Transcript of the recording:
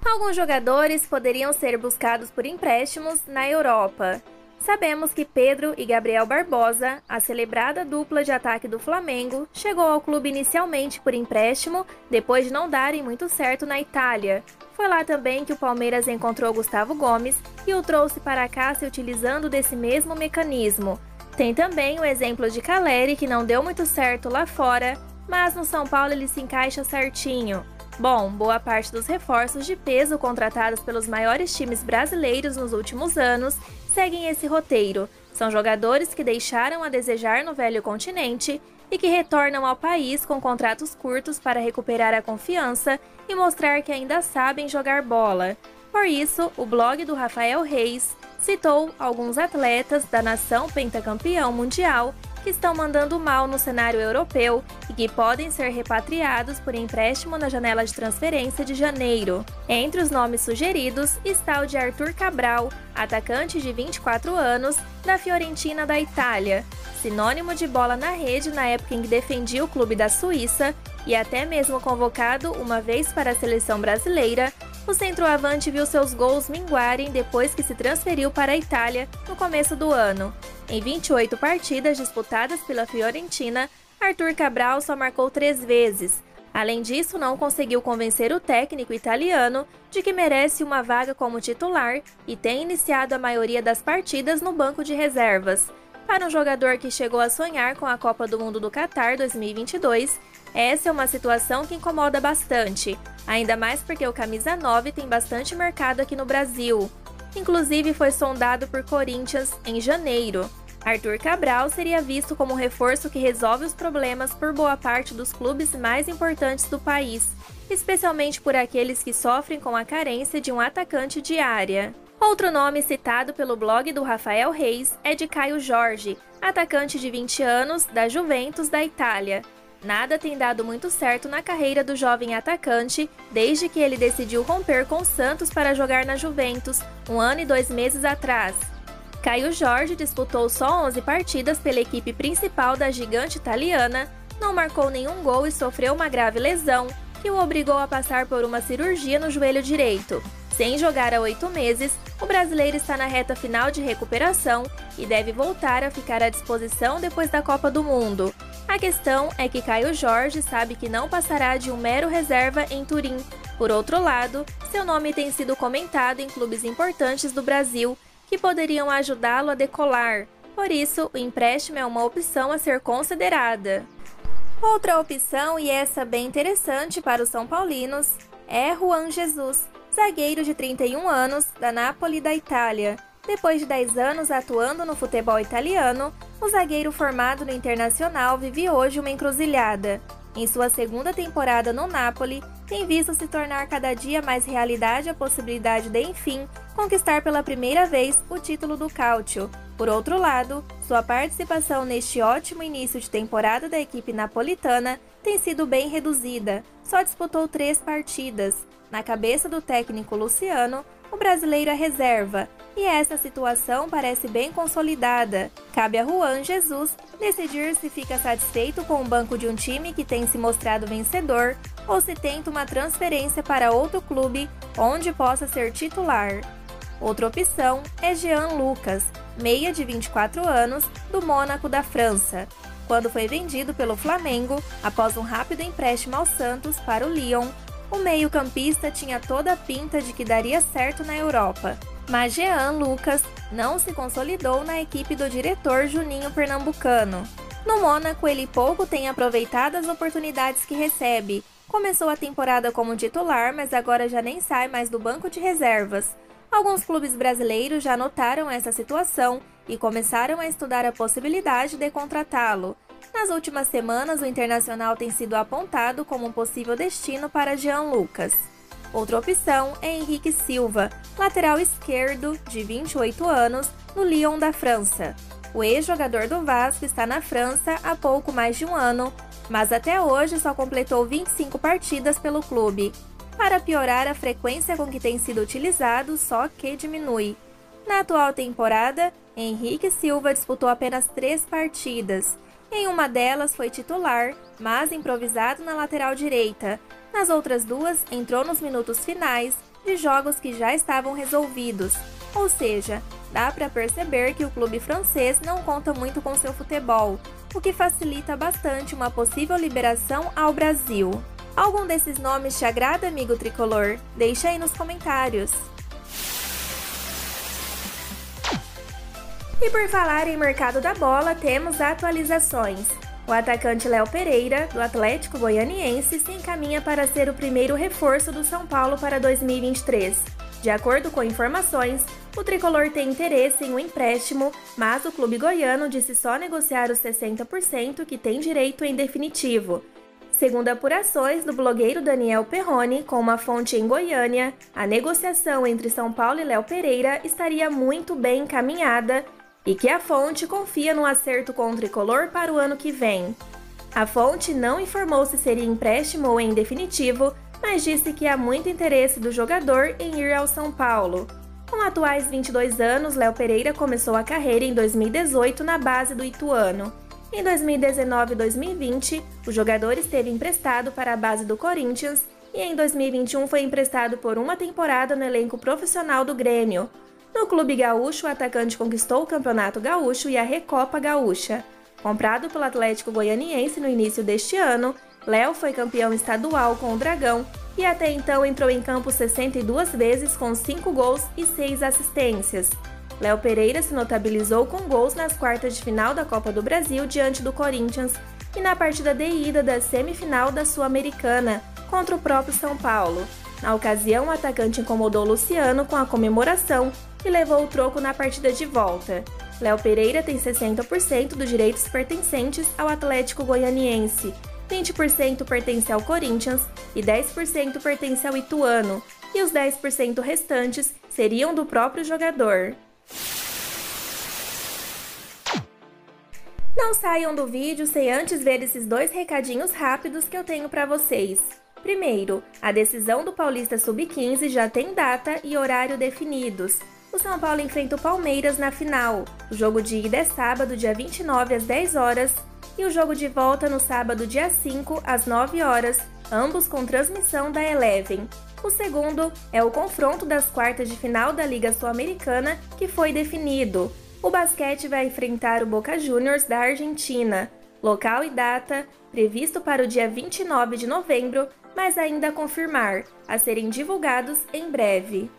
Alguns jogadores poderiam ser buscados por empréstimos na Europa. Sabemos que Pedro e Gabriel Barbosa, a celebrada dupla de ataque do Flamengo, chegou ao clube inicialmente por empréstimo, depois de não darem muito certo na Itália. Foi lá também que o Palmeiras encontrou Gustavo Gomes e o trouxe para cá se utilizando desse mesmo mecanismo. Tem também o exemplo de Caleri, que não deu muito certo lá fora, mas no São Paulo ele se encaixa certinho. Bom, boa parte dos reforços de peso contratados pelos maiores times brasileiros nos últimos anos seguem esse roteiro. São jogadores que deixaram a desejar no velho continente e que retornam ao país com contratos curtos para recuperar a confiança e mostrar que ainda sabem jogar bola. Por isso, o blog do Rafael Reis citou alguns atletas da nação pentacampeão mundial que estão mandando mal no cenário europeu e que podem ser repatriados por empréstimo na janela de transferência de janeiro. Entre os nomes sugeridos está o de Arthur Cabral, atacante de 24 anos, da Fiorentina da Itália. Sinônimo de bola na rede na época em que defendia o clube da Suíça e até mesmo convocado uma vez para a seleção brasileira, o centroavante viu seus gols minguarem depois que se transferiu para a Itália no começo do ano. Em 28 partidas disputadas pela Fiorentina, Arthur Cabral só marcou 3 vezes. Além disso, não conseguiu convencer o técnico italiano de que merece uma vaga como titular e tem iniciado a maioria das partidas no banco de reservas. Para um jogador que chegou a sonhar com a Copa do Mundo do Catar 2022, essa é uma situação que incomoda bastante, ainda mais porque o camisa 9 tem bastante mercado aqui no Brasil. Inclusive foi sondado por Corinthians em janeiro. Arthur Cabral seria visto como um reforço que resolve os problemas por boa parte dos clubes mais importantes do país, especialmente por aqueles que sofrem com a carência de um atacante de área. Outro nome citado pelo blog do Rafael Reis é de Caio Jorge, atacante de 20 anos da Juventus da Itália. Nada tem dado muito certo na carreira do jovem atacante desde que ele decidiu romper com o Santos para jogar na Juventus, 1 ano e 2 meses atrás. Caio Jorge disputou só 11 partidas pela equipe principal da gigante italiana, não marcou nenhum gol e sofreu uma grave lesão, que o obrigou a passar por uma cirurgia no joelho direito. Sem jogar há 8 meses, o brasileiro está na reta final de recuperação e deve voltar a ficar à disposição depois da Copa do Mundo. A questão é que Caio Jorge sabe que não passará de um mero reserva em Turim. Por outro lado, seu nome tem sido comentado em clubes importantes do Brasil, que poderiam ajudá-lo a decolar. Por isso, o empréstimo é uma opção a ser considerada. Outra opção, e essa bem interessante para os são paulinos, é Juan Jesus, zagueiro de 31 anos, da Napoli da Itália. Depois de 10 anos atuando no futebol italiano, o zagueiro formado no Internacional vive hoje uma encruzilhada. Em sua segunda temporada no Napoli, tem visto se tornar cada dia mais realidade a possibilidade de, enfim, conquistar pela primeira vez o título do Calcio. Por outro lado, sua participação neste ótimo início de temporada da equipe napolitana tem sido bem reduzida, só disputou 3 partidas. Na cabeça do técnico Luciano, o brasileiro é reserva, e essa situação parece bem consolidada. Cabe a Juan Jesus decidir se fica satisfeito com o banco de um time que tem se mostrado vencedor ou se tenta uma transferência para outro clube onde possa ser titular. Outra opção é Jean Lucas, meia de 24 anos, do Mônaco da França. Quando foi vendido pelo Flamengo, após um rápido empréstimo ao Santos para o Lyon, o meio-campista tinha toda a pinta de que daria certo na Europa. Mas Jean Lucas não se consolidou na equipe do diretor Juninho Pernambucano. No Mônaco, ele pouco tem aproveitado as oportunidades que recebe. Começou a temporada como titular, mas agora já nem sai mais do banco de reservas. Alguns clubes brasileiros já notaram essa situação e começaram a estudar a possibilidade de contratá-lo. Nas últimas semanas, o Internacional tem sido apontado como um possível destino para Jean Lucas. Outra opção é Henrique Silva, lateral esquerdo, de 28 anos, no Lyon da França. O ex-jogador do Vasco está na França há pouco mais de um ano, mas até hoje só completou 25 partidas pelo clube. Para piorar, a frequência com que tem sido utilizado só que diminui. Na atual temporada, Henrique Silva disputou apenas 3 partidas. Em uma delas foi titular, mas improvisado na lateral direita. Nas outras 2, entrou nos minutos finais de jogos que já estavam resolvidos, ou seja, dá para perceber que o clube francês não conta muito com seu futebol, o que facilita bastante uma possível liberação ao Brasil. Algum desses nomes te agrada, amigo tricolor? Deixa aí nos comentários. E por falar em mercado da bola, temos atualizações. O atacante Léo Pereira, do Atlético Goianiense, se encaminha para ser o primeiro reforço do São Paulo para 2023. De acordo com informações, o tricolor tem interesse em um empréstimo, mas o clube goiano disse só negociar os 60% que tem direito em definitivo. Segundo apurações do blogueiro Daniel Perrone, com uma fonte em Goiânia, a negociação entre São Paulo e Léo Pereira estaria muito bem encaminhada e que a fonte confia no acerto com o tricolor para o ano que vem. A fonte não informou se seria empréstimo ou em definitivo, mas disse que há muito interesse do jogador em ir ao São Paulo. Com atuais 22 anos, Léo Pereira começou a carreira em 2018 na base do Ituano. Em 2019 e 2020, o jogador esteve emprestado para a base do Corinthians e em 2021 foi emprestado por uma temporada no elenco profissional do Grêmio. No clube gaúcho, o atacante conquistou o Campeonato Gaúcho e a Recopa Gaúcha. Comprado pelo Atlético Goianiense no início deste ano, Léo foi campeão estadual com o Dragão e até então entrou em campo 62 vezes com 5 gols e 6 assistências. Léo Pereira se notabilizou com gols nas quartas de final da Copa do Brasil diante do Corinthians e na partida de ida da semifinal da Sul-Americana contra o próprio São Paulo. Na ocasião, o atacante incomodou Luciano com a comemoração e levou o troco na partida de volta. Léo Pereira tem 60% dos direitos pertencentes ao Atlético Goianiense, 20% pertence ao Corinthians e 10% pertence ao Ituano, e os 10% restantes seriam do próprio jogador. Não saiam do vídeo sem antes ver esses dois recadinhos rápidos que eu tenho para vocês. Primeiro, a decisão do Paulista Sub-15 já tem data e horário definidos. O São Paulo enfrenta o Palmeiras na final. O jogo de ida é sábado, dia 29, às 10 horas, e o jogo de volta no sábado, dia 5, às 9 horas, ambos com transmissão da Eleven. O segundo é o confronto das quartas de final da Liga Sul-Americana, que foi definido. O basquete vai enfrentar o Boca Juniors da Argentina. Local e data previsto para o dia 29 de novembro, mas ainda a confirmar, a serem divulgados em breve.